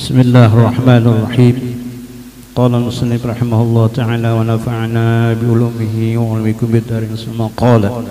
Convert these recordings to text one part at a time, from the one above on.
Bismillahirrahmanirrahim. Qala al-musannif rahimahullah ta'ala wa nafa'ana bi ulumihi wa ulamikum bid-darin semua. Qala,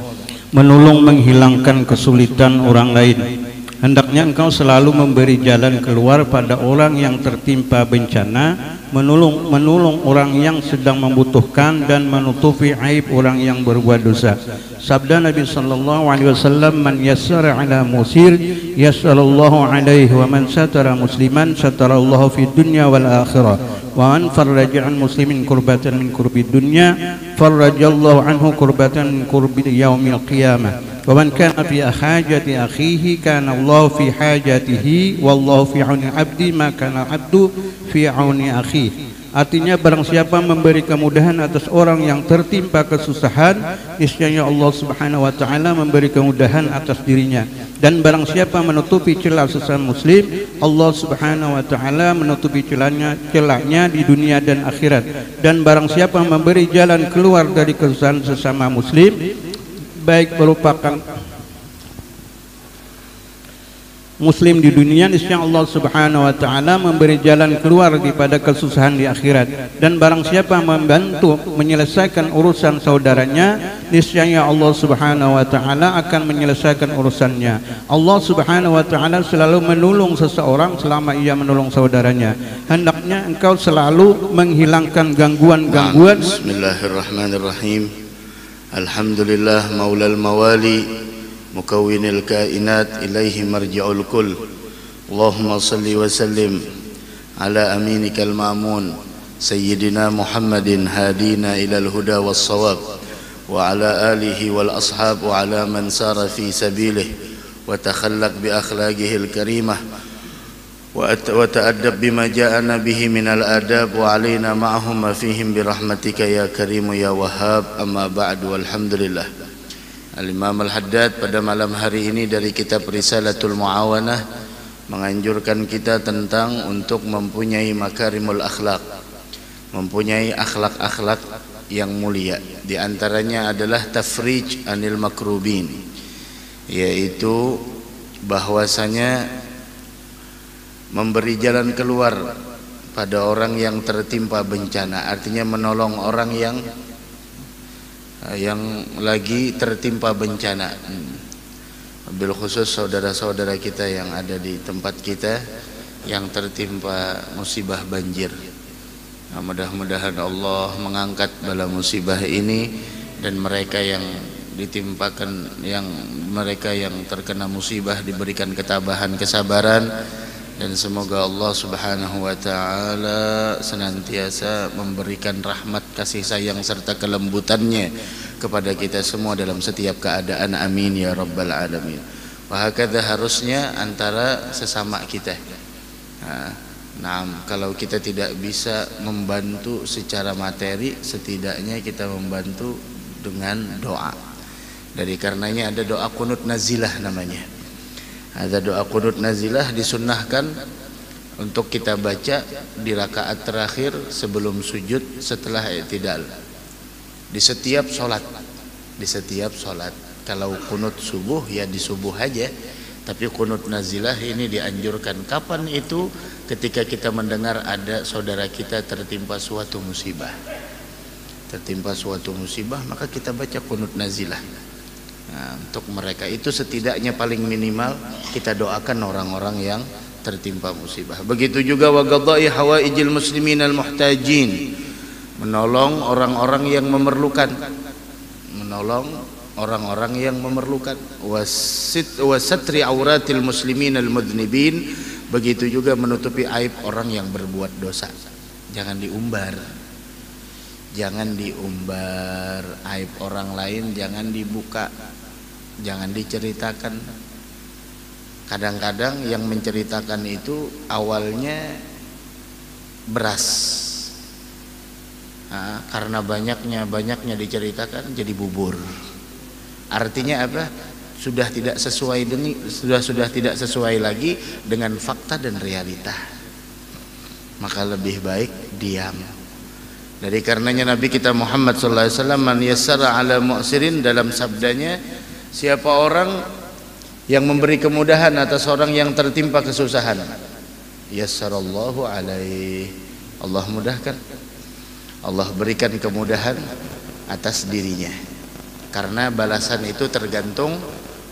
menolong menghilangkan kesulitan orang lain. Hendaknya engkau selalu memberi jalan keluar pada orang yang tertimpa bencana, menolong orang yang sedang membutuhkan, dan menutupi aib orang yang berbuat dosa. Sabda Nabi sallallahu alaihi wasallam, man yassara ala musir yassarallahu alaihi, wa man satara musliman satarallahu fid dunya wal akhirah, wa man farraja an muslimin kurbatan min kurbi dunya farrajallahu anhu kurbatan min kurbi yaumil qiyamah, wa man kana fi hajati akhihi kana Allah fi hajatihi, wallahu fi auni abdi ma kana abdu fi auni akhihi. Artinya, barang siapa memberi kemudahan atas orang yang tertimpa kesusahan, niscaya Allah Subhanahu wa taala memberi kemudahan atas dirinya. Dan barang siapa menutupi celah sesama muslim, Allah Subhanahu wa taala menutupi celahnya di dunia dan akhirat. Dan barang siapa memberi jalan keluar dari kesusahan sesama muslim, baik merupakan muslim di dunia, niscaya Allah Subhanahu wa taala memberi jalan keluar daripada kesusahan di akhirat. Dan barang siapa membantu menyelesaikan urusan saudaranya, niscaya Allah Subhanahu wa taala akan menyelesaikan urusannya. Allah Subhanahu wa taala selalu menolong seseorang selama ia menolong saudaranya. Hendaknya engkau selalu menghilangkan gangguan-gangguan. Bismillahirrahmanirrahim. Alhamdulillah maulal mawali mukawwinil kainat ilaihi marji'ul kull. Allahumma salli wa sallim ala aminikal ma'mun sayyidina Muhammadin hadina ilal huda was sawab, wa ala alihi wal ashab, wa ala man sara fi sabilih wa takhallaq bi akhlaqihil karimah wa ta'addab bima ja'ana bihi minal adab, wa alaina ma'ahum ma fihim bi rahmatika ya karimu ya wahhab. Amma ba'du, walhamdulillah. Al-Imam Al-Haddad pada malam hari ini dari kitab Risalatul Muawanah menganjurkan kita tentang untuk mempunyai makarimul akhlak, mempunyai akhlak-akhlak yang mulia. Di antaranya adalah tafrij anil makrubin, yaitu bahwasanya memberi jalan keluar pada orang yang tertimpa bencana, artinya menolong orang yang lagi tertimpa bencana. Bil khusus saudara-saudara kita yang ada di tempat kita yang tertimpa musibah banjir. Nah, mudah-mudahan Allah mengangkat bala musibah ini, dan mereka yang ditimpakan, mereka yang terkena musibah diberikan ketabahan, kesabaran, dan semoga Allah Subhanahu wa taala senantiasa memberikan rahmat, kasih sayang serta kelembutannya kepada kita semua dalam setiap keadaan. Amin ya rabbal alamin. Wa hakadha harusnya antara sesama kita. Nah, kalau kita tidak bisa membantu secara materi, setidaknya kita membantu dengan doa. Dari karenanya ada doa qunut nazilah namanya. Ada doa qunut nazilah disunnahkan untuk kita baca di rakaat terakhir sebelum sujud setelah i'tidal. Di setiap sholat, Kalau qunut subuh ya di subuh aja, tapi qunut nazilah ini dianjurkan. Kapan itu? Ketika kita mendengar ada saudara kita tertimpa suatu musibah. Maka kita baca qunut nazilah. Nah, untuk mereka itu setidaknya paling minimal kita doakan orang-orang yang tertimpa musibah. Begitu juga wa qada'i hawaijil muslimin al muhtajin, menolong orang-orang yang memerlukan, wasatri auratil muslimin al mudnibin. Begitu juga menutupi aib orang yang berbuat dosa. Jangan diumbar aib orang lain, jangan dibuka, jangan diceritakan. Kadang-kadang yang menceritakan itu awalnya beras, karena banyaknya diceritakan jadi bubur. Artinya apa? Sudah tidak tidak sesuai lagi dengan fakta dan realita. Maka lebih baik diam. Dari karenanya Nabi kita Muhammad sallallahu alaihi wasallam, man yassara ala mu'sirin, dalam sabdanya, siapa orang yang memberi kemudahan atas orang yang tertimpa kesusahan, yassarallahu alaihi. Allah mudahkan, Allah berikan kemudahan atas dirinya, karena balasan itu tergantung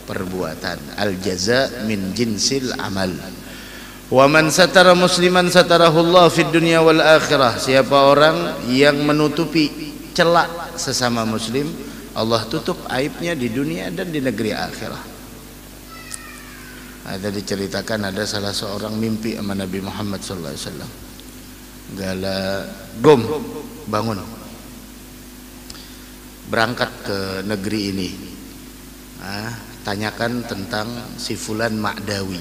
perbuatan. Al jaza min jinsil amal. Wa man satara musliman satarahullah fid dunya wal akhirah. Siapa orang yang menutupi celah sesama muslim, Allah tutup aibnya di dunia dan di negeri akhirat. Ada diceritakan, ada salah seorang mimpi sama Nabi Muhammad sallallahu alaihi wasallam. Gala gom, bangun, berangkat ke negeri ini. Tanyakan tentang si Fulan Ma'dawi,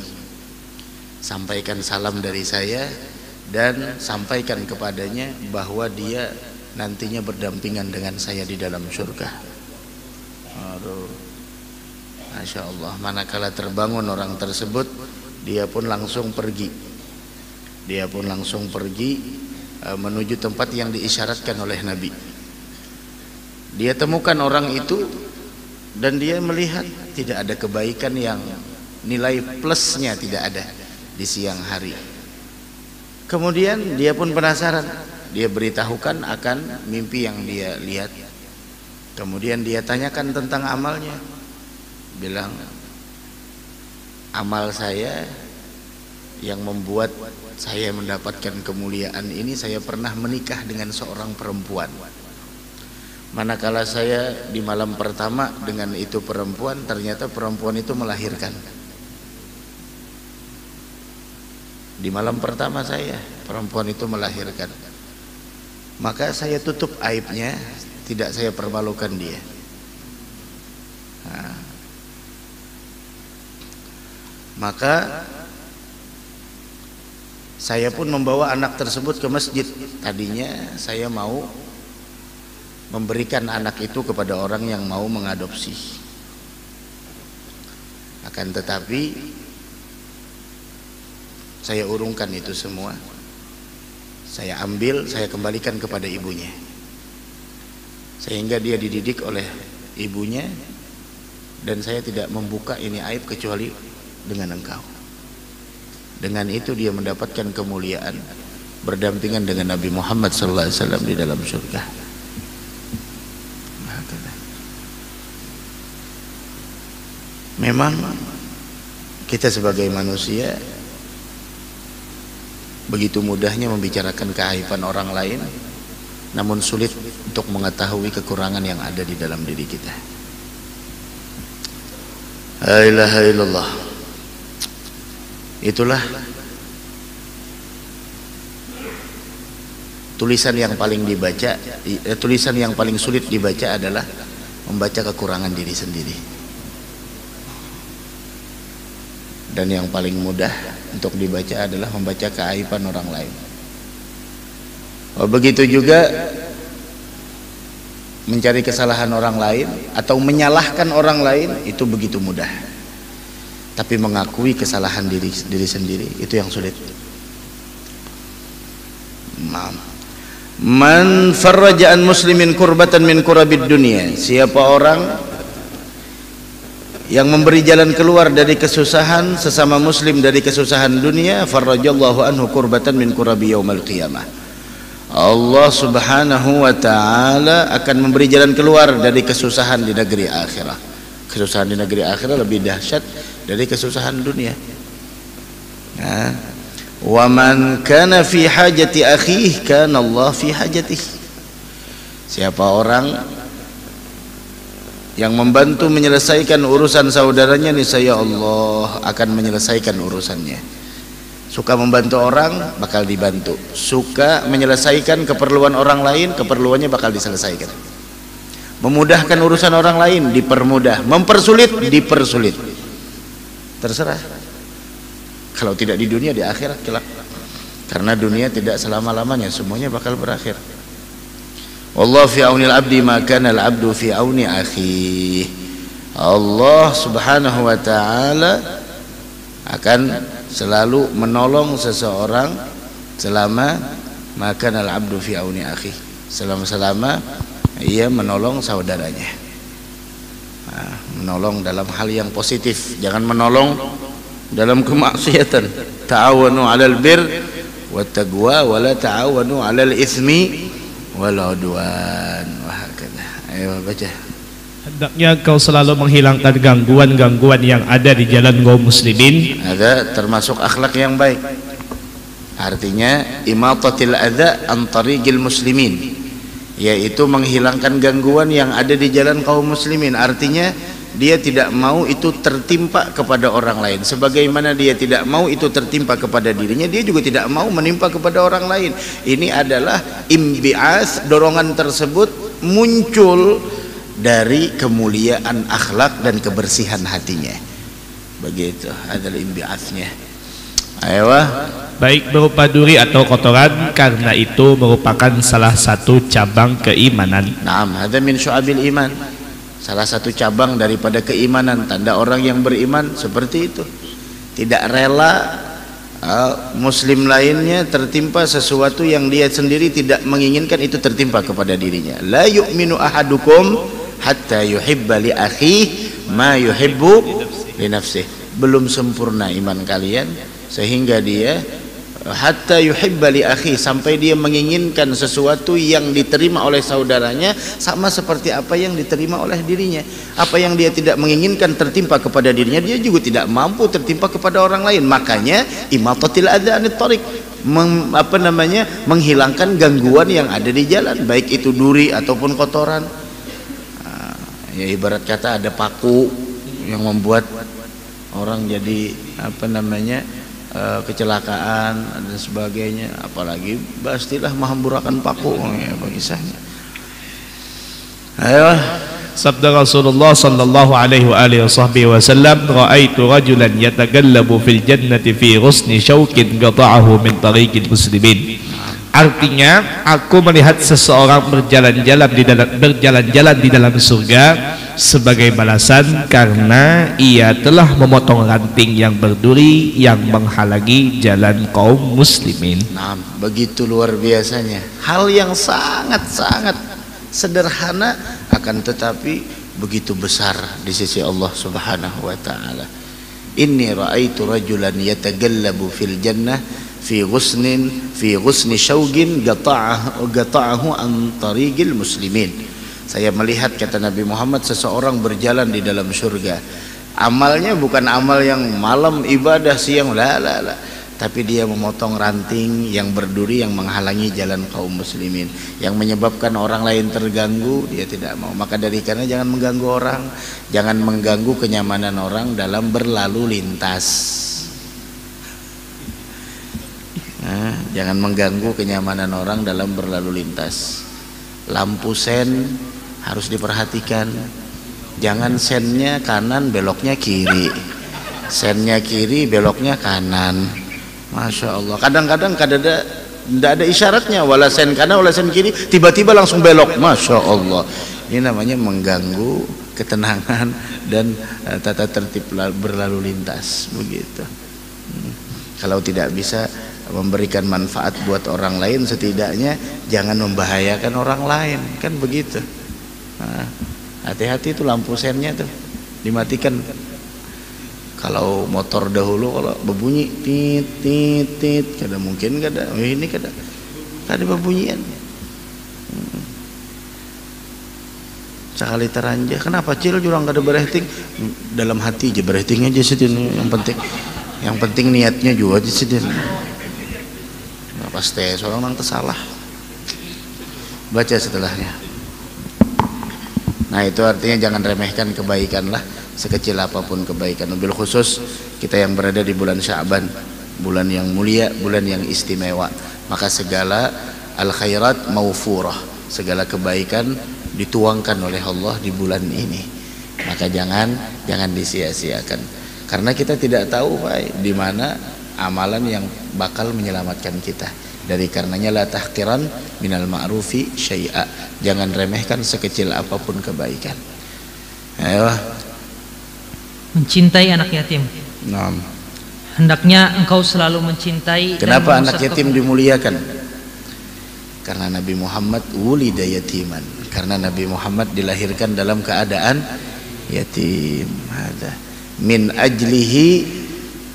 sampaikan salam dari saya dan sampaikan kepadanya bahwa dia nantinya berdampingan dengan saya di dalam surga. Aduh, Masya Allah. Manakala terbangun orang tersebut, dia pun langsung pergi. Dia pun langsung pergi menuju tempat yang diisyaratkan oleh Nabi. Dia temukan orang itu dan dia melihat tidak ada kebaikan yang nilai plusnya tidak ada di siang hari. Kemudian dia pun penasaran, dia beritahukan akan mimpi yang dia lihat. Kemudian dia tanyakan tentang amalnya, bilang, amal saya yang membuat saya mendapatkan kemuliaan ini, saya pernah menikah dengan seorang perempuan. Manakala saya di malam pertama dengan itu perempuan, ternyata perempuan itu melahirkan. Di malam pertama saya, perempuan itu melahirkan. Maka saya tutup aibnya, tidak saya permalukan dia. Maka saya pun membawa anak tersebut ke masjid. Tadinya saya mau memberikan anak itu kepada orang yang mau mengadopsi. Akan tetapi saya urungkan itu semua. Saya ambil, saya kembalikan kepada ibunya, sehingga dia dididik oleh ibunya, dan saya tidak membuka ini aib kecuali dengan engkau. Dengan itu dia mendapatkan kemuliaan berdampingan dengan Nabi Muhammad sallallahu alaihi wasallam di dalam surga. Memang kita sebagai manusia begitu mudahnya membicarakan keaiban orang lain, namun sulit untuk mengetahui kekurangan yang ada di dalam diri kita. La ilaha illallah. Itulah tulisan yang paling dibaca, tulisan yang paling sulit dibaca adalah membaca kekurangan diri sendiri, dan yang paling mudah untuk dibaca adalah membaca keaiban orang lain. Begitu juga mencari kesalahan orang lain atau menyalahkan orang lain itu begitu mudah. Tapi mengakui kesalahan diri sendiri itu yang sulit. Man farraja an muslimin kurbatan min kurabid dunia. Siapa orang yang memberi jalan keluar dari kesusahan sesama muslim dari kesusahan dunia, farrajallahu anhu kurbatan min kurabi yaumil qiyamah. Allah Subhanahu wa taala akan memberi jalan keluar dari kesusahan di negeri akhirat. Kesusahan di negeri akhirat lebih dahsyat dari kesusahan dunia. Wa man kana fi hajati akhihi kana Allah fi hajatihi. Siapa orang yang membantu menyelesaikan urusan saudaranya, niscaya Allah akan menyelesaikan urusannya. Suka membantu orang, bakal dibantu. Suka menyelesaikan keperluan orang lain, keperluannya bakal diselesaikan. Memudahkan urusan orang lain, dipermudah. Mempersulit, dipersulit. Terserah. Kalau tidak di dunia, di akhirat kelak. Karena dunia tidak selama-lamanya, semuanya bakal berakhir. Wallahu fi aunil abdi ma kana al abdu fi auni akhihi. Allah Subhanahu wa taala akan selalu menolong seseorang selama ma kana al abdu fi auni akhihi, selama ia menolong saudaranya. Menolong dalam hal yang positif, jangan menolong dalam kemaksiatan. Ta'awanu 'alal bir wat taqwa wa la ta'awanu 'alal itsmi wal 'udwan. Ayo baca. Hendaknya kau selalu menghilangkan gangguan-gangguan yang ada di jalan kaum muslimin. Ada termasuk akhlak yang baik. Artinya imatatil adza an tariqil muslimin, yaitu menghilangkan gangguan yang ada di jalan kaum muslimin. Artinya dia tidak mau itu tertimpa kepada orang lain. Sebagaimana dia tidak mau itu tertimpa kepada dirinya, dia juga tidak mau menimpa kepada orang lain. Ini adalah imbi'ats. Dorongan tersebut muncul dari kemuliaan akhlak dan kebersihan hatinya. Begitu adalah imbi'atsnya. Ayo, baik berupa duri atau kotoran, karena itu merupakan salah satu cabang keimanan. Naam, hadza min syu'abil iman. Salah satu cabang daripada keimanan. Tanda orang yang beriman seperti itu. Tidak rela muslim lainnya tertimpa sesuatu yang dia sendiri tidak menginginkan itu tertimpa kepada dirinya. La yu'minu ahadukum hatta yuhibba li akhihi ma yuhibbu li nafsihi. Belum sempurna iman kalian sehingga dia hatta yuhibba li akhi, sampai dia menginginkan sesuatu yang diterima oleh saudaranya sama seperti apa yang diterima oleh dirinya. Apa yang dia tidak menginginkan tertimpa kepada dirinya, dia juga tidak mampu tertimpa kepada orang lain. Makanya imatatil adza anit tariq, menghilangkan gangguan yang ada di jalan, baik itu duri ataupun kotoran. Ya ibarat kata ada paku yang membuat orang jadi kecelakaan dan sebagainya, apalagi pastilah mahamburakan paku ya kisahnya. Ayo, sabda Rasulullah sallallahu alaihi wasallam, ra'aitu rajulan yatagallabu fil jannati fi ghusni syaukin qata'ahu min tariqil muslimin. Artinya, aku melihat seseorang berjalan-jalan di dalam surga sebagai balasan karena ia telah memotong ranting yang berduri yang menghalangi jalan kaum muslimin. Nah, begitu luar biasanya. Hal yang sangat-sangat sederhana akan tetapi begitu besar di sisi Allah Subhanahu wa taala. Inni ra'aitu rajulan yatagallabu fil jannah fi ghusni syauqin qata'ahu an tariqil muslimin. Saya melihat, kata Nabi Muhammad, seseorang berjalan di dalam surga. Amalnya bukan amal yang malam ibadah siang, la, tapi dia memotong ranting yang berduri yang menghalangi jalan kaum muslimin, yang menyebabkan orang lain terganggu, dia tidak mau. Maka dari karena jangan mengganggu orang, jangan mengganggu kenyamanan orang dalam berlalu lintas. Jangan mengganggu kenyamanan orang dalam berlalu lintas. Lampu sen harus diperhatikan. Jangan sennya kanan beloknya kiri, sennya kiri beloknya kanan. Masya Allah. Kadang-kadang tidak ada isyaratnya, wala sen kanan wala sen kiri, tiba-tiba langsung belok. Masya Allah. Ini namanya mengganggu ketenangan dan tata tertib berlalu lintas. Begitu. Kalau tidak bisa memberikan manfaat buat orang lain, setidaknya jangan membahayakan orang lain, kan begitu. Hati-hati tuh lampu sennya tuh dimatikan. Kalau motor dahulu kalau berbunyi tit tit tit, kada mungkin kada ini kada berbunyian. Sekali teranja, kenapa cil jurang kada berehting? Dalam hati aja berehting aja sih, yang penting niatnya juga aja sih. Pasti seorang nang tersalah. Baca setelahnya. Nah, itu artinya jangan remehkan kebaikan lah, sekecil apapun kebaikan. Mobil khusus kita yang berada di bulan Sya'ban, bulan yang mulia, bulan yang istimewa, maka segala al khairat maufurah, segala kebaikan dituangkan oleh Allah di bulan ini. Maka jangan disia-siakan, karena kita tidak tahu Pak, di mana amalan yang bakal menyelamatkan kita. Dari karenanya la tahqiran minal ma'rufi syai'a, jangan remehkan sekecil apapun kebaikan. Ayo. Mencintai anak yatim. Naam. Hendaknya engkau selalu mencintai. Kenapa anak yatim dimuliakan? Karena Nabi Muhammad wulida yatiman, karena Nabi Muhammad dilahirkan dalam keadaan yatim. Ada min ajlihi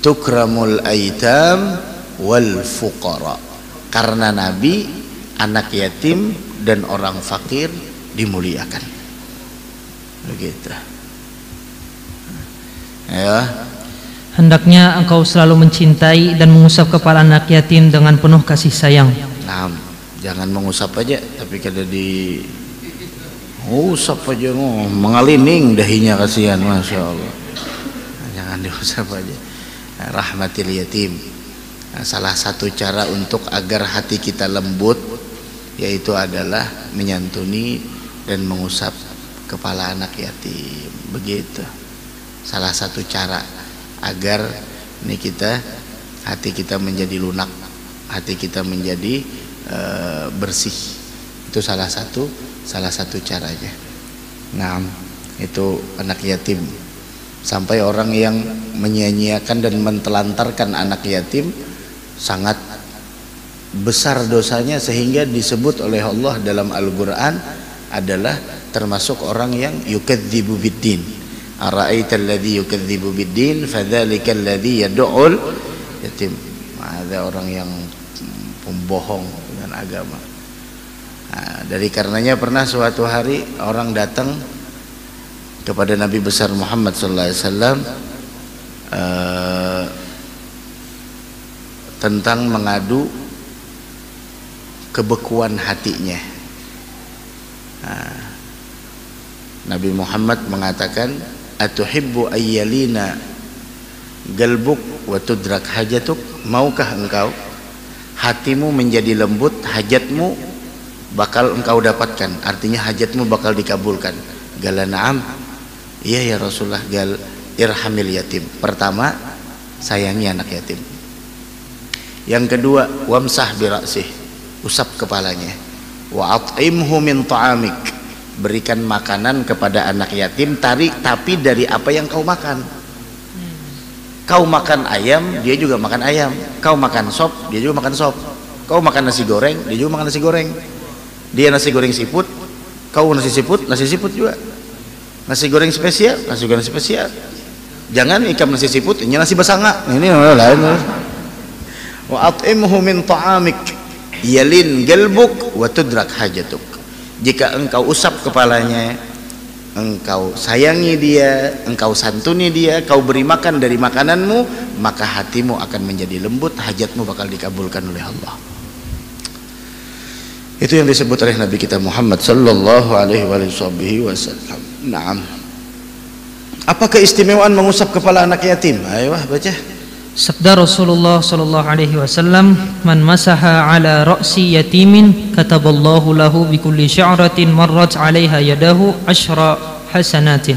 tukramul aitam wal fuqara. Karena Nabi, anak yatim dan orang fakir dimuliakan. Begitu. Ya. Hendaknya engkau selalu mencintai dan mengusap kepala anak yatim dengan penuh kasih sayang. Nah, jangan mengusap aja, tapi kada di usap aja, mengalining dahinya, kasihan, masya Allah. Jangan diusap aja. Rahmatil yatim. Nah, salah satu cara untuk agar hati kita lembut yaitu adalah menyantuni dan mengusap kepala anak yatim. Begitu. Salah satu cara agar ini hati kita menjadi lunak, hati kita menjadi bersih. Itu salah satu caranya. Nah, itu anak yatim. Sampai orang yang menyia-nyiakan dan mentelantarkan anak yatim sangat besar dosanya, sehingga disebut oleh Allah dalam Al-Qur'an adalah termasuk orang yang yukadzibu biddin. Ara'aita alladhi yukadzibu biddin fadzalika alladhi yad'ul yatim. Ada orang yang pembohong dengan agama. Nah, dari karenanya pernah suatu hari orang datang kepada Nabi besar Muhammad sallallahu alaihi wasallam tentang mengadu kebekuan hatinya. Nah, Nabi Muhammad mengatakan, atuhibbu ayyalina galbuk wa tudrak hajatuk. Maukah engkau hatimu menjadi lembut, hajatmu bakal engkau dapatkan, artinya hajatmu bakal dikabulkan. Qala na'am. Iya ya Rasulullah. Gal irhamil yatim. Pertama, sayangi anak yatim. Yang kedua, wamsah bi ra'sih, usap kepalanya. Wa at'imhu min ta'amik, berikan makanan kepada anak yatim tapi dari apa yang kau makan. Kau makan ayam, dia juga makan ayam. Kau makan sop, dia juga makan sop. Kau makan nasi goreng, dia juga makan nasi goreng. Dia nasi goreng siput, kau nasi siput juga. Nasi goreng spesial, nasi goreng spesial. Jangan ikam nasi siput, ini nasi basanga. Ini lain. Wa at'imhu min ta'amik yalin galbuk wa tudrak hajatuk. Jika engkau usap kepalanya, engkau sayangi dia, engkau santuni dia, kau beri makan dari makananmu, maka hatimu akan menjadi lembut, hajatmu bakal dikabulkan oleh Allah. Itu yang disebut oleh Nabi kita Muhammad sallallahu alaihi wasallam. Naam. Apa keistimewaan mengusap kepala anak yatim? Ayo baca. Sabda Rasulullah sallallahu alaihi wasallam, "Man masaha ala ra'si yatimin kataballahu lahu bi kulli sya'ratin marrat 'alaiha yadahu asyra hasanatin."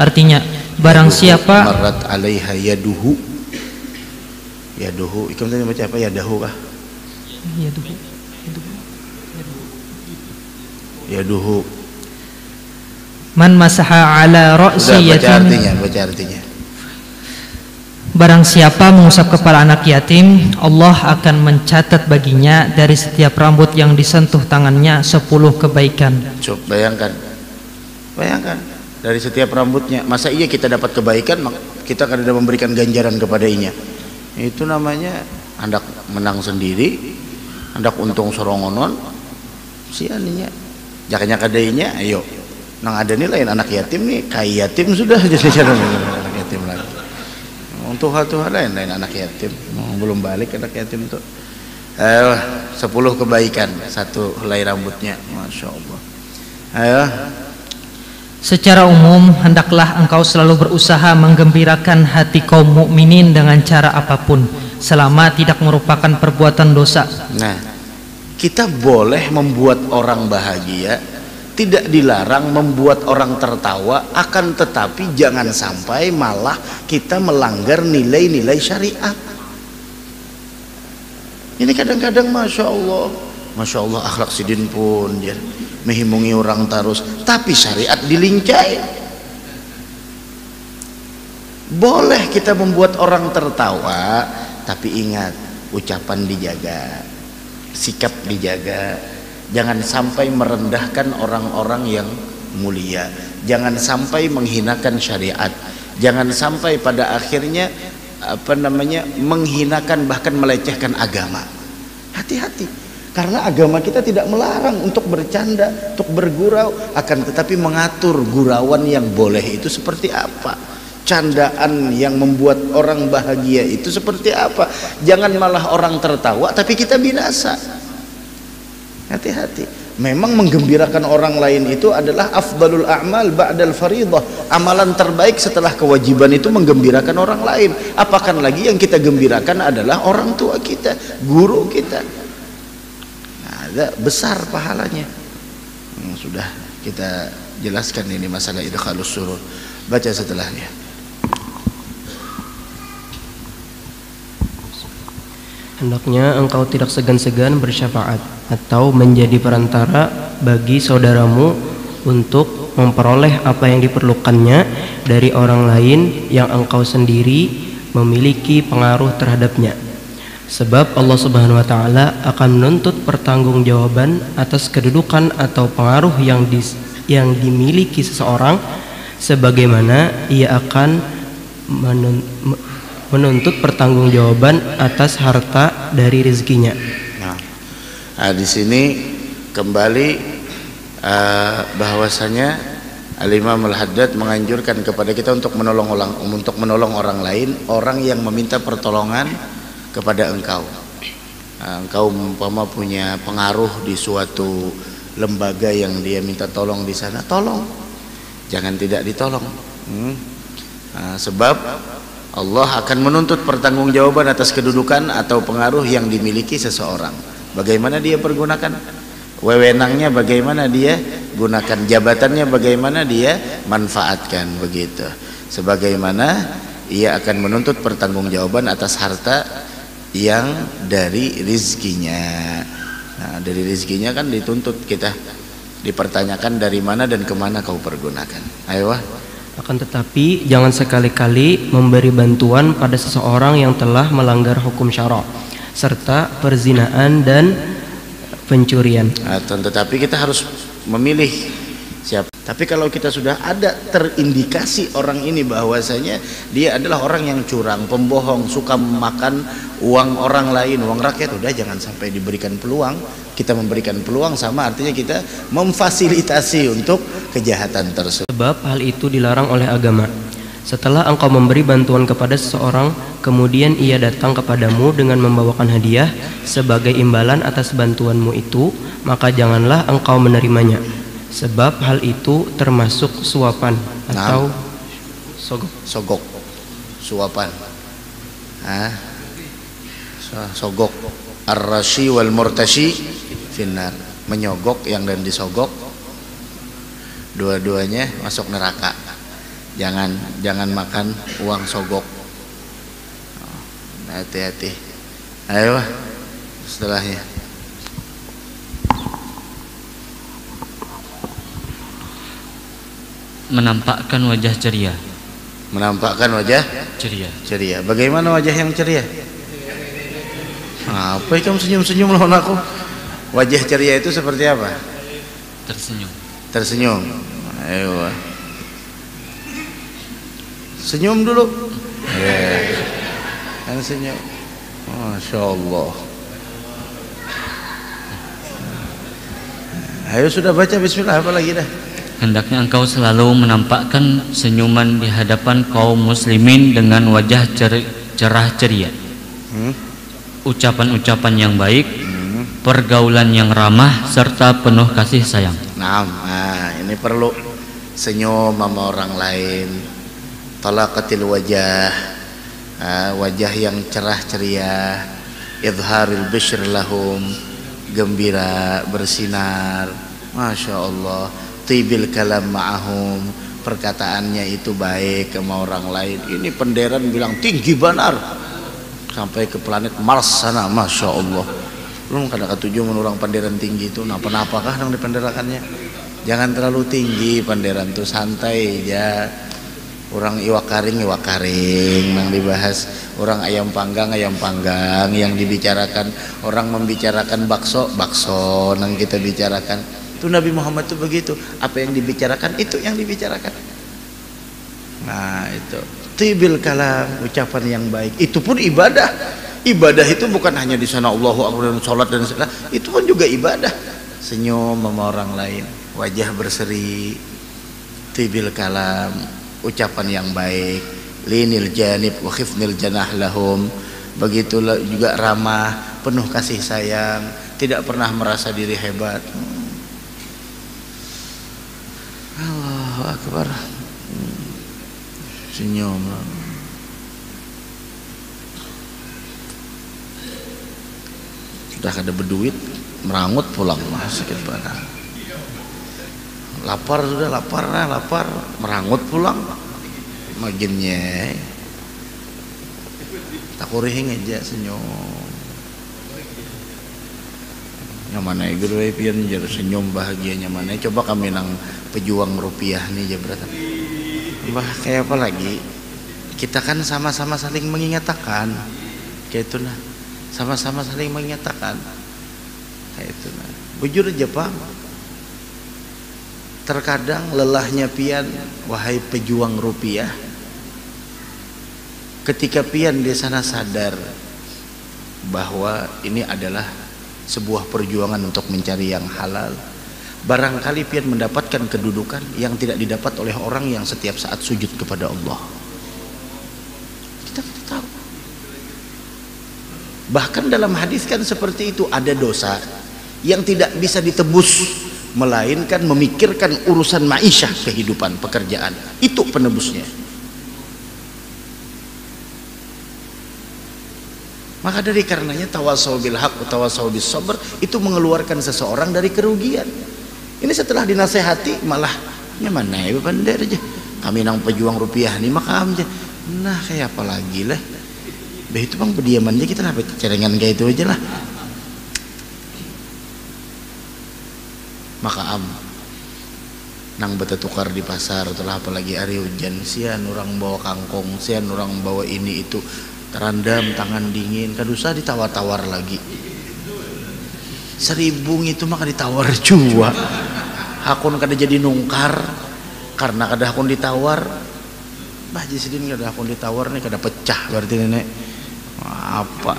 Artinya, barang siapa marrat 'alaiha yaduhu. Yaduhu, ikam tadi baca apa? Yadahu kah? Yaduhu. Man masaha ala ra'si yatimin. Baca artinya. Barang siapa mengusap kepala anak yatim, Allah akan mencatat baginya dari setiap rambut yang disentuh tangannya 10 kebaikan. Coba bayangkan dari setiap rambutnya. Masa iya kita dapat kebaikan, kita akan ada memberikan ganjaran kepadanya. Itu namanya hendak menang sendiri, hendak untung sorongonon, sianinya. Jakanya kadainya, ayo. Nang ada nih lain anak yatim nih, kai yatim sudah jadi anak yatim lagi. Untuk hal lain anak yatim, belum balik anak yatim tuh. 10 kebaikan, 1 helai rambutnya, masya Allah. Ayo. Secara umum, hendaklah engkau selalu berusaha menggembirakan hati kaum mukminin dengan cara apapun, selama tidak merupakan perbuatan dosa. Nah, kita boleh membuat orang bahagia, tidak dilarang membuat orang tertawa, akan tetapi jangan sampai malah kita melanggar nilai-nilai syariat. Ini kadang-kadang masya Allah akhlak sidin pun dia menghimungi orang terus, tapi syariat dilincai. Boleh kita membuat orang tertawa, tapi ingat, ucapan dijaga, sikap dijaga. Jangan sampai merendahkan orang-orang yang mulia, jangan sampai menghinakan syariat, jangan sampai pada akhirnya menghinakan bahkan melecehkan agama. Hati-hati, karena agama kita tidak melarang untuk bercanda, untuk bergurau, akan tetapi mengatur gurauan yang boleh itu seperti apa, candaan yang membuat orang bahagia itu seperti apa. Jangan malah orang tertawa tapi kita binasa. Hati-hati. Memang menggembirakan orang lain itu adalah afdalul a'mal ba'dal faridah. Amalan terbaik setelah kewajiban itu menggembirakan orang lain. Apakah lagi yang kita gembirakan adalah orang tua kita, guru kita. Nah, besar pahalanya. Sudah kita jelaskan ini masalah idkhalus surur. Baca setelahnya. Hendaknya engkau tidak segan-segan bersyafaat atau menjadi perantara bagi saudaramu untuk memperoleh apa yang diperlukannya dari orang lain yang engkau sendiri memiliki pengaruh terhadapnya. Sebab Allah Subhanahu wa taala akan menuntut pertanggungjawaban atas kedudukan atau pengaruh yang dimiliki seseorang, sebagaimana ia akan menuntut pertanggungjawaban atas harta dari rezekinya. Nah, di sini kembali bahwasanya Al-Imam Al-Haddad menganjurkan kepada kita untuk menolong orang lain, orang yang meminta pertolongan kepada engkau. Engkau umpama punya pengaruh di suatu lembaga yang dia minta tolong di sana, tolong, jangan tidak ditolong. Sebab Allah akan menuntut pertanggungjawaban atas kedudukan atau pengaruh yang dimiliki seseorang. Bagaimana dia pergunakan wewenangnya, bagaimana dia gunakan jabatannya, bagaimana dia manfaatkan, begitu. Sebagaimana ia akan menuntut pertanggungjawaban atas harta yang dari rizkinya. Nah, dari rizkinya kan dituntut kita, dipertanyakan dari mana dan kemana kau pergunakan. Ayo. Akan tetapi jangan sekali-kali memberi bantuan pada seseorang yang telah melanggar hukum syara serta perzinaan dan pencurian. Tetapi kita harus memilih siapa. Tapi kalau kita sudah ada terindikasi orang ini bahwasanya dia adalah orang yang curang, pembohong, suka memakan uang orang lain, uang rakyat, udah jangan sampai diberikan peluang. Kita memberikan peluang sama artinya kita memfasilitasi untuk kejahatan tersebut. Sebab hal itu dilarang oleh agama. Setelah engkau memberi bantuan kepada seseorang, kemudian ia datang kepadamu dengan membawakan hadiah sebagai imbalan atas bantuanmu itu, maka janganlah engkau menerimanya. Sebab hal itu termasuk suapan atau sogok. Suapan. Sogok. Ar-rashi wal murtashi finnar. Menyogok yang dan disogok, dua-duanya masuk neraka. Jangan makan uang sogok. Hati-hati. Ayo setelahnya. Menampakkan wajah ceria. Menampakkan wajah ceria. Bagaimana wajah yang ceria? Apa itu senyum-senyum lawan aku? Wajah ceria itu seperti apa? Tersenyum. Ayo. Senyum dulu. Kan senyum. Masya Allah. Ayo sudah baca bismillah, apa lagi dah? Hendaknya engkau selalu menampakkan senyuman di hadapan kaum muslimin dengan wajah cerah ceria. Ucapan-ucapan yang baik, pergaulan yang ramah serta penuh kasih sayang. Nah, ini perlu senyum sama orang lain. Talaqatil wajah, wajah yang cerah ceria, idharil bishr lahum, gembira, bersinar. Masya Allah. Tibil kalam ma'ahum, perkataannya itu baik sama orang lain. Ini penderan bilang tinggi benar sampai ke planet Mars sana. Masya Allah. Belum kada ketujuh menurang panderan tinggi itu napa-napakah yang dipenderakannya. Jangan terlalu tinggi panderan tuh, santai aja. Orang iwak karing nang dibahas, orang ayam panggang yang dibicarakan, orang membicarakan bakso nang kita bicarakan. Itu Nabi Muhammad itu begitu, apa yang dibicarakan itu yang dibicarakan. Nah itu tibil kalam, ucapan yang baik. Itu pun ibadah. Ibadah itu bukan hanya di sana Allahu Akbar dan salat dan segala, itu pun juga ibadah. Senyum sama orang lain, wajah berseri, tibil kalam, ucapan yang baik, linil janib wa khifnil janah lahum. Begitulah juga ramah, penuh kasih sayang, tidak pernah merasa diri hebat. Allahu Akbar. Senyum. Sudah kada berduit, merangut pulang, sakit badan. Lapar sudah, lapar, merangut pulang. Maginnya tak kurihing aja senyum. Yang mana guru pian jadi senyum bahagianya mana? Coba kami nang pejuang rupiah nih jabatan. Bah kayak apa lagi? Kita kan sama-sama saling mengingatkan. Kayak itu nah. Sama-sama saling mengingatkan. Kayak itu nah. Bujur aja Pak. Terkadang lelahnya pian, wahai pejuang rupiah. Ketika pian di sana sadar bahwa ini adalah sebuah perjuangan untuk mencari yang halal, barangkali pian mendapatkan kedudukan yang tidak didapat oleh orang yang setiap saat sujud kepada Allah. Kita tahu. Bahkan dalam hadis kan seperti itu, ada dosa yang tidak bisa ditebus melainkan memikirkan urusan ma'isyah, kehidupan, pekerjaan. Itu penebusnya. Maka dari karenanya tawasau bil haq, tawasau bis sabr itu mengeluarkan seseorang dari kerugian. Ini setelah dinasehati malah nyaman ya bandar aja. Kami nang pejuang rupiah nih maka aja. Nah kayak apa lagi lah. Bah itu bang berdiaman aja kita dapat cerengan kayak itu aja lah. Maka nang beta tukar di pasar telah apalagi hari hujan, sian orang bawa kangkong, sian orang bawa ini itu. Terandam tangan dingin, kan usah ditawar-tawar lagi. 1000 itu maka ditawar jua. Hakun kada jadi nungkar karena kada hakun ditawar. Bah jisidin kada hakun ditawar nih kada pecah berarti nenek. Apa?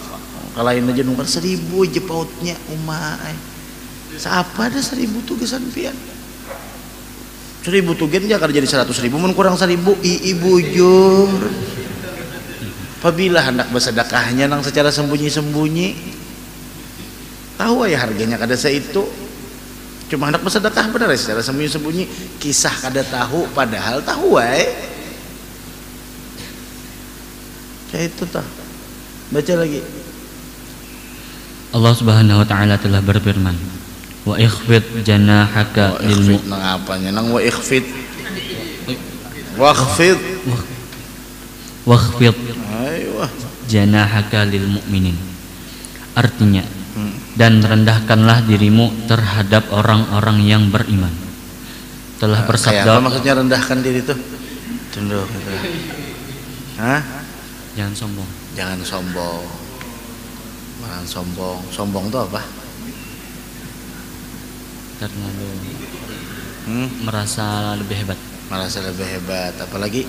Kalain aja nungkar 1000 aja pautnya umai. Siapa ada 1000 tugasan pian? 1000 tugen aja kada jadi 100.000 mun kurang 1000 ibu jur. Apabila hendak bersedekahnya nang secara sembunyi-sembunyi, tahu ya harganya kada seitu, cuma hendak bersedekah benar ya secara sembunyi-sembunyi, kisah kada tahu padahal tahu kayak itu tah. Baca lagi. Allah Subhanahu wa taala telah berfirman, wa ikhfid janahaka lil mu'min. Nang apanya? Nang wa ikhfid. Wakhfid. Wakhfid janahaka lil mu'minin. Artinya, dan rendahkanlah dirimu terhadap orang-orang yang beriman. Telah bersabda. Apa maksudnya rendahkan diri itu? Tunduk gitu. Hah? Jangan sombong. Jangan sombong. Jangan sombong. Sombong itu apa? Karena lu merasa lebih hebat. Merasa lebih hebat. Apalagi?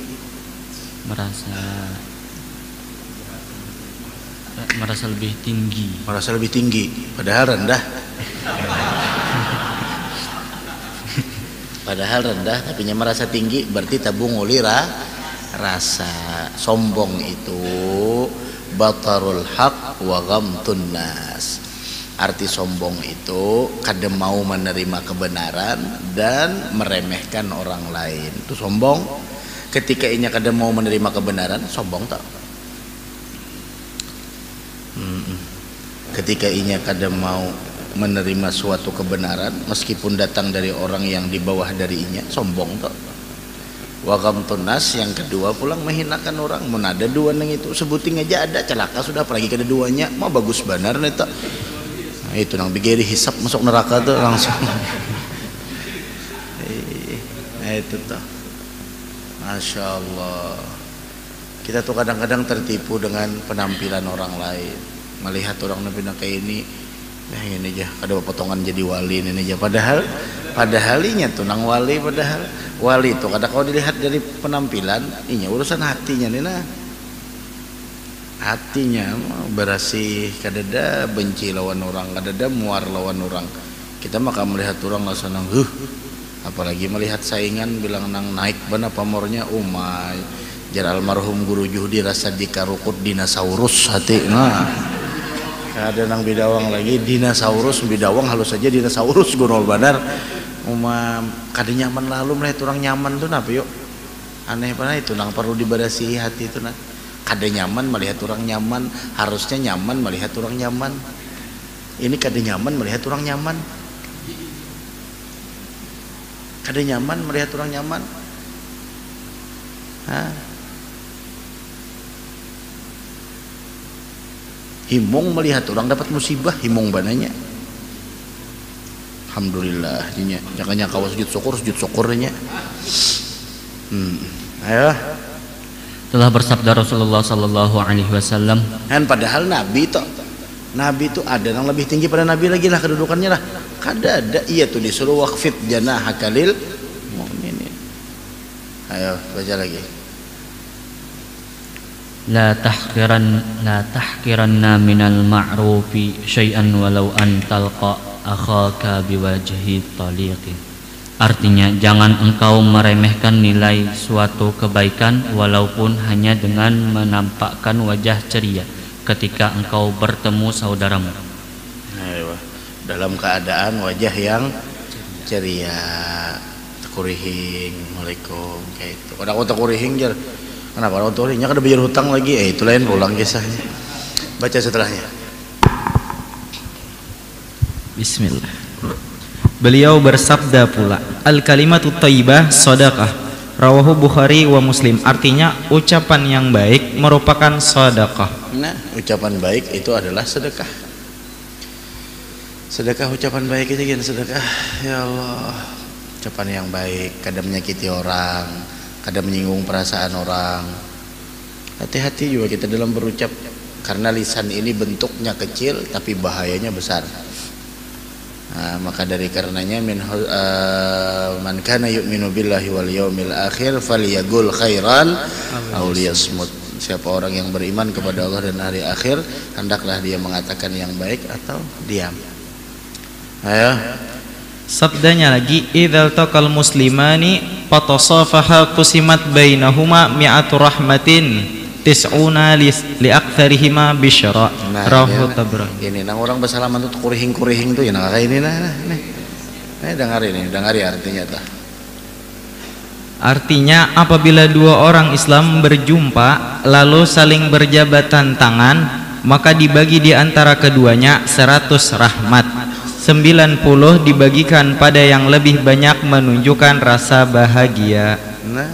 Merasa lebih tinggi. Merasa lebih tinggi padahal rendah. Padahal rendah tapi merasa tinggi berarti tabung ulira rasa. Sombong itu batarul haq wa ghamtun nas. Arti sombong itu kada mau menerima kebenaran dan meremehkan orang lain. Itu sombong. Ketika inya kada mau menerima kebenaran, sombong tak? Ketika inya kada mau menerima suatu kebenaran meskipun datang dari orang yang di bawah dari inya, sombong tak? Wa ghamtun nas, yang kedua pulang menghinakan orang. Mun ada dua nang itu sebuting aja ada celaka sudah, apalagi kada duanya mah bagus benar nih tak? Nah, itu nang bigeri hisap masuk neraka tuh langsung. Itu tak. Masya Allah. Kita tuh kadang-kadang tertipu dengan penampilan orang lain, melihat orang nabi kayak ini, ini aja ada potongan jadi wali ini aja. Padahal Padahalinya tunang wali, padahal wali itu kadang kalau dilihat dari penampilan, ini urusan hatinya nih nah. Hatinya berasih, kadada benci lawan orang, kadada muar lawan orang. Kita maka melihat orang langsung apalagi melihat saingan bilang nang naik bana pamornya umay. Jar almarhum guru Juhdi rasa dikarukut dinosaurus hati. Nah, ada nang bidawang lagi dinosaurus, bidawang halus saja dinosaurus Gunul Badar. Kada nyaman lalu melihat orang nyaman tuh napa yuk? Aneh pana itu nang perlu diberasihi hati itu nah. Kada nyaman melihat orang nyaman, harusnya nyaman melihat orang nyaman. Ini kada nyaman melihat orang nyaman. Kada nyaman melihat orang nyaman. Himung melihat orang dapat musibah, himung bananya. Alhamdulillah, jangan kawas sujud syukurnya. Ayo. Telah bersabda Rasulullah sallallahu alaihi wasallam, kan padahal Nabi itu ada yang lebih tinggi pada Nabi lagi lah kedudukannya lah. Kada ada, iya tuh disuruh waqfid janahaka lil mu'minin. Ayo baca lagi. La tahqiranna minal ma'rufi syai'an walau an talqa akhaka biwajhi taliqin. Artinya jangan engkau meremehkan nilai suatu kebaikan walaupun hanya dengan menampakkan wajah ceria ketika engkau bertemu saudaramu. Dalam keadaan wajah yang ceria, kurihing, Assalamualaikum kayak itu. Kada kota kurihing jar. Kenapa orang kurihingnya kada bayar hutang lagi? Itu lain pulang kisahnya. Baca setelahnya. Bismillah. Beliau bersabda pula, al-kalimatu thayyibah shadaqah. Rawahu Bukhari wa Muslim. Artinya ucapan yang baik merupakan sedekah. Nah, ucapan baik itu adalah sedekah. Sedekah ucapan baik itu kan sedekah. Ya Allah, ucapan yang baik, kadang menyakiti orang, kadang menyinggung perasaan orang. Hati-hati juga kita dalam berucap, karena lisan ini bentuknya kecil tapi bahayanya besar. Maka dari karenanya man kana yu'minu billahi wal yawmil akhir falyaqul khairan aw liyasmut. Siapa orang yang beriman kepada Allah dan hari akhir, hendaklah dia mengatakan yang baik atau diam. Ayo. Sabdanya lagi, idzal taqal muslimani fatasafaha qusimat bainahuma mi'atu rahmatin tis'una li aktsarihima bisyara. Rawahu Tabrani. Ini nang orang bersalaman tuh kurihing tuh ya nah kayak ini nih dengar artinya tuh. Artinya apabila dua orang Islam berjumpa lalu saling berjabatan tangan, maka dibagi di antara keduanya 100 rahmat. 90 dibagikan pada yang lebih banyak menunjukkan rasa bahagia. Nah,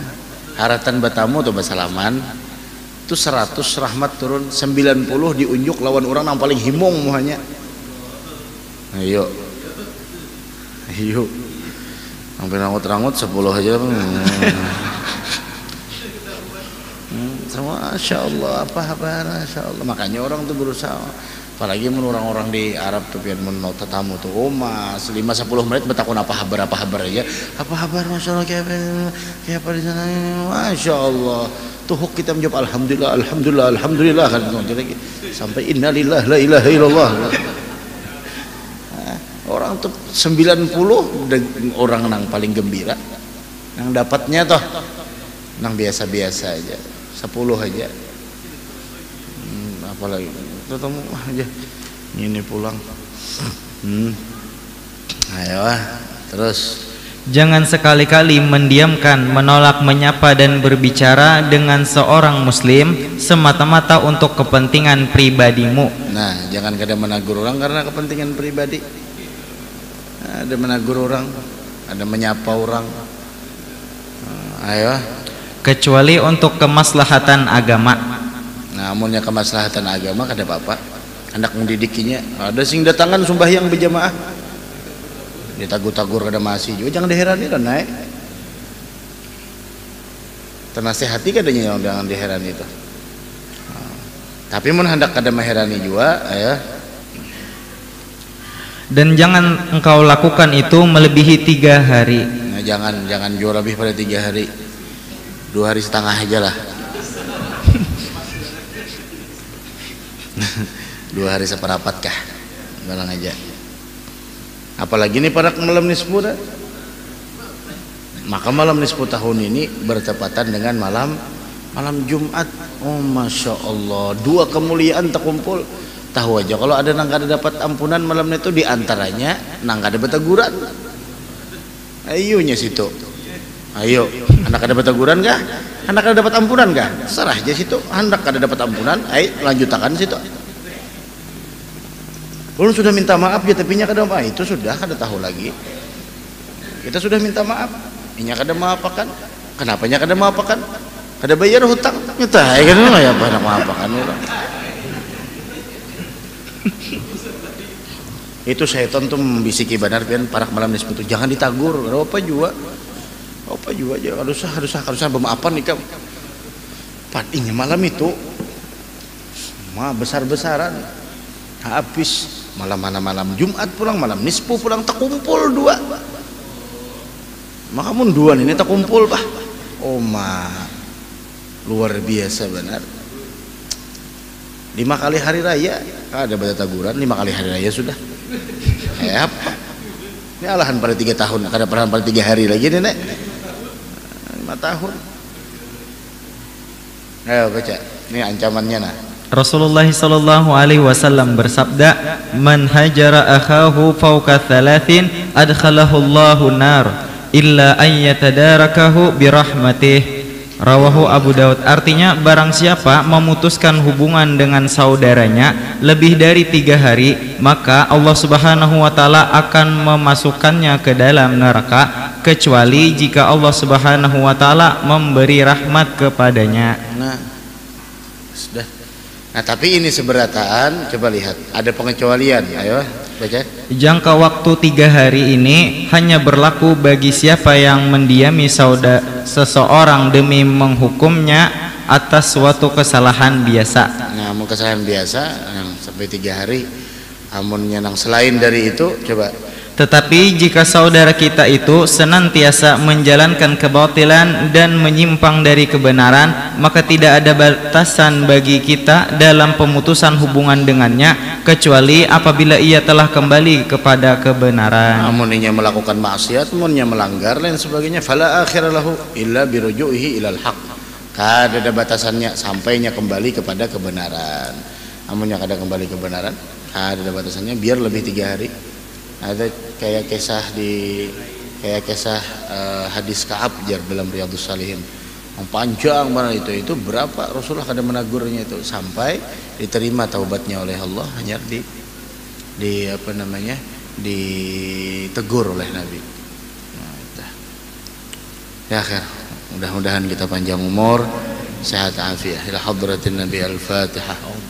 haratan batamu tuh bersalaman itu 100 rahmat turun, 90 diunjuk lawan orang yang paling himong muhanya. Ayo sampai rangut 10 aja. Masya Allah, apa kabar? Masya Allah. Makanya orang tuh berusaha, apalagi orang-orang di Arab tuh biar menolak tetamu tuh mas 5-10 menit bertakun apa kabar aja. Apa kabar? Masya Allah, kayak apa di sana? Masya Allah. Tuh kita menjawab alhamdulillah kan lagi sampai innalillahi la ilaha illallah. Orang tuh 90 orang nang paling gembira, nang dapatnya toh nang biasa-biasa aja 10 aja. Apalagi ketemu aja ini pulang. Ayo terus. Jangan sekali-kali mendiamkan, menolak, menyapa dan berbicara dengan seorang muslim semata-mata untuk kepentingan pribadimu. Nah, jangan kada menegur orang karena kepentingan pribadi. Ada menegur orang, ada menyapa orang. Ayo. Kecuali untuk kemaslahatan agama. Nah, amunnya kemaslahatan agama kada apa-apa. Hendak mendidikinya. Ada sing datangan sembahyang berjamaah. Ditagur-tagur kada masih juga jangan diherani dan naik. Ternasehati kadanya yang jangan diherani itu. Tapi mun hendak kada meherani juga, ayo. Dan jangan engkau lakukan itu melebihi 3 hari. Nah, jangan jual lebih pada 3 hari. 2 hari setengah aja lah. 2 hari seperempat kah? Bilang aja. Apalagi nih pada malam nisfu dah. Maka malam nisfu tahun ini bertepatan dengan malam Jumat. Oh masya Allah, 2 kemuliaan terkumpul. Tahu aja kalau ada nang kada dapat ampunan malam itu diantaranya nang kada betaguran. Ayonya situ. Ayo, anak kada betaguran kah? Anak kada dapat ampunan kah? Serah aja situ. Anak kada dapat ampunan, ayo lanjutakan situ. Belum sudah minta maaf ya, tapi nya kada maaf. Itu sudah kada tahu lagi. Kita sudah minta maaf, inya kada maapakan. Kenapa nya kada maapakan? Kada bayar hutang. Nyata kan lah ya apa maapakan orang. Itu syaitan tuh membisiki benar pian parak malam nisfu itu jangan ditagur. Apa juga aja harusnya bermaafan nih kamu. Patinya malam itu semua besar-besaran habis malam Jumat pulang malam nisfu pulang terkumpul 2. Maka mun 2 ini terkumpul bah. Oh luar biasa benar. 5 kali hari raya ada bata taguran 5 kali hari raya sudah. Apa? Ini alahan pada 3 tahun, kada pernah pada 3 hari lagi nenek. 5 tahun. Ayo baca. Ini ancamannya nah. Rasulullah sallallahu alaihi wasallam bersabda, "Man hajara akhahu fawqa 3 adkhalahu Allahu nar illa an yatadarakahu bi rahmatih." Rawahu Abu Daud. Artinya barang siapa memutuskan hubungan dengan saudaranya lebih dari 3 hari, maka Allah Subhanahu wa taala akan memasukkannya ke dalam neraka kecuali jika Allah Subhanahu wa taala memberi rahmat kepadanya. Nah, sudah. Nah, tapi ini seberataan, coba lihat, ada pengecualian. Ayo, baca. Jangka waktu 3 hari ini hanya berlaku bagi siapa yang mendiami seseorang demi menghukumnya atas suatu kesalahan biasa. Nah, mau kesalahan biasa yang sampai 3 hari. Amunnya yang selain dari itu, coba. Tetapi jika saudara kita itu senantiasa menjalankan kebatilan dan menyimpang dari kebenaran, maka tidak ada batasan bagi kita dalam pemutusan hubungan dengannya kecuali apabila ia telah kembali kepada kebenaran. Amunnya melakukan maksiat, amunnya melanggar lain sebagainya, fala akhira lahu illa biruju'ihi ilal haq. Kada ada batasannya sampainya kembali kepada kebenaran. Amunnya kada kembali kebenaran, kada ada batasannya biar lebih 3 hari. Ada kayak kisah hadis Ka'ab jar dalam Riyadhus Shalihin yang panjang banget itu berapa Rasulullah kada menagurnya itu sampai diterima taubatnya oleh Allah, hanya ditegur oleh Nabi. Ya akhir, mudah-mudahan kita panjang umur, sehat afiat. Ila hadratin Nabi al-Fatihah.